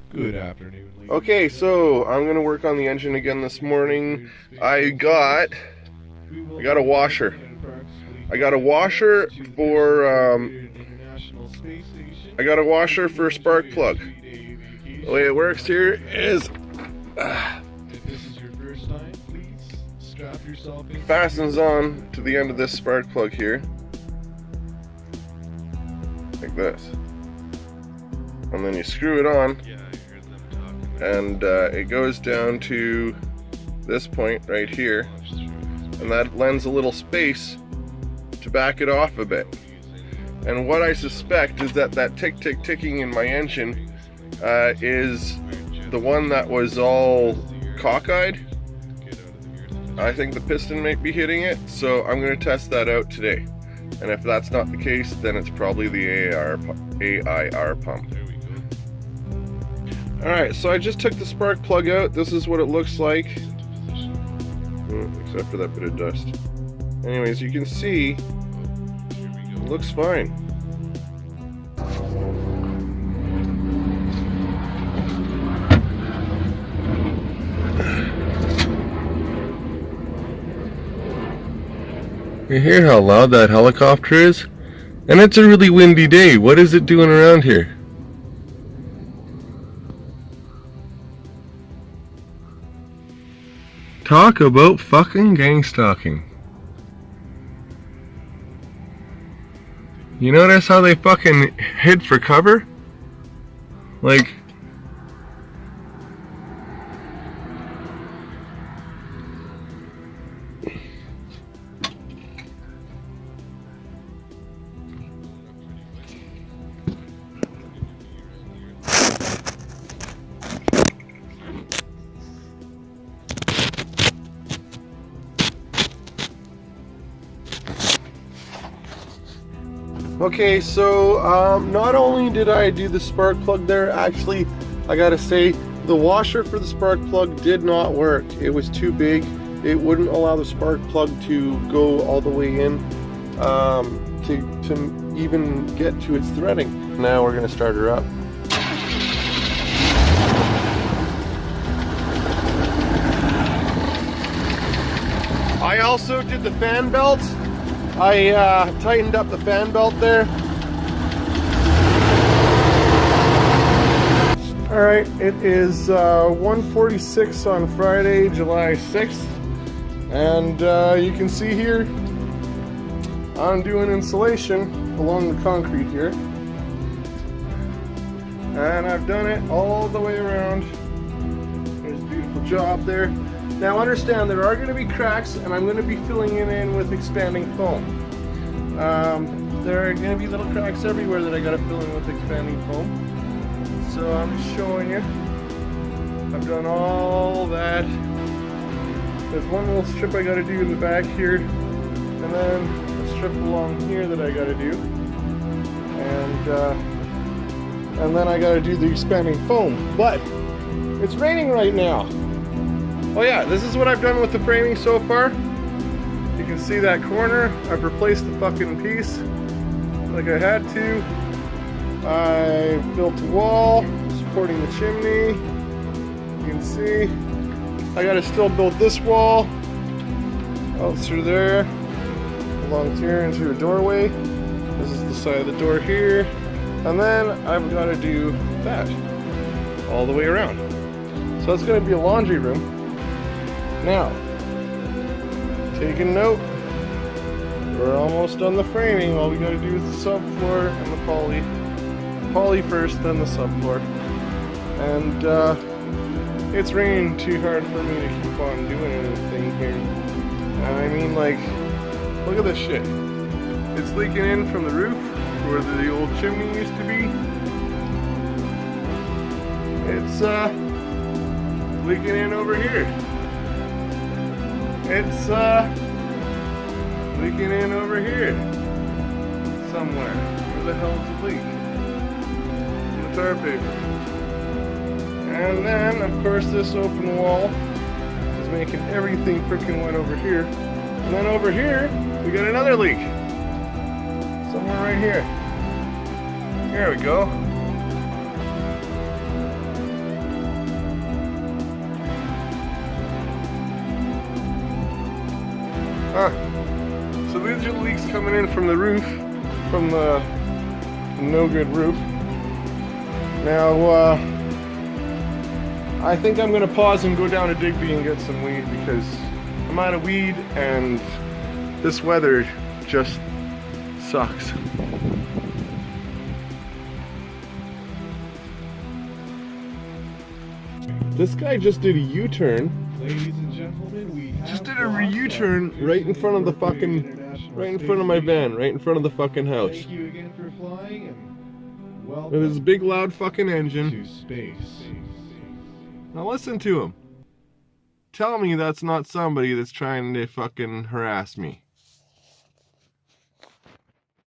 Good afternoon, ladies. Okay, so I'm gonna work on the engine again this morning. I got a washer. I got a washer for a spark plug. The way it works here is fastens on to the end of this spark plug here, like this, and then you screw it on, and it goes down to this point right here, and that lends a little space to back it off a bit. And what I suspect is that ticking in my engine is the one that was all cockeyed. I think the piston might be hitting it, so I'm going to test that out today. And if that's not the case, then it's probably the AIR pump. Alright, so I just took the spark plug out. This is what it looks like. Except for that bit of dust. Anyways, you can see it looks fine. You hear how loud that helicopter is? And it's a really windy day. What is it doing around here? Talk about fucking gang stalking. You notice how they fucking hid for cover? Like, okay, so not only did I do the spark plug there, actually, I gotta say, the washer for the spark plug did not work. It was too big. It wouldn't allow the spark plug to go all the way in to even get to its threading. Now we're gonna start her up. I also did the fan belt. I tightened up the fan belt there. Alright, it is 1:46 on Friday, July 6th. And you can see here, I'm doing insulation along the concrete here. And I've done it all the way around. There's a beautiful job there. Now understand, there are going to be cracks, and I'm going to be filling it in with expanding foam. There are going to be little cracks everywhere that I got to fill in with expanding foam. So I'm just showing you. I've done all that. There's one little strip I got to do in the back here, and then a strip along here that I got to do, and then I got to do the expanding foam. But it's raining right now. Oh yeah, this is what I've done with the framing so far. You can see that corner. I've replaced the fucking piece like I had to. I built a wall supporting the chimney. You can see. I gotta still build this wall out through there, along here into a doorway. This is the side of the door here. And then I've got to do that all the way around. So it's going to be a laundry room. Now, taking note, we're almost done the framing. All we got to do is the subfloor and the poly. Poly first, then the subfloor. And it's raining too hard for me to keep on doing anything here. I mean, like, look at this shit. It's leaking in from the roof where the old chimney used to be. It's leaking in over here. It's leaking in over here somewhere. Where the hell is the leak? The tar paper. And then, of course, this open wall is making everything freaking wet over here. And then over here, we got another leak. Somewhere right here. There we go. So these are the leaks coming in from the roof, from the no good roof. Now, I think I'm gonna pause and go down to Digby and get some weed because I'm out of weed and this weather just sucks. This guy just did a U-turn. Ladies and gentlemen, we just did a U-turn right in front of the fucking, right in front of my van, right in front of the fucking house. Thank you again for flying and welcome with his big loud fucking engine. to space. Now listen to him. Tell me that's not somebody that's trying to fucking harass me.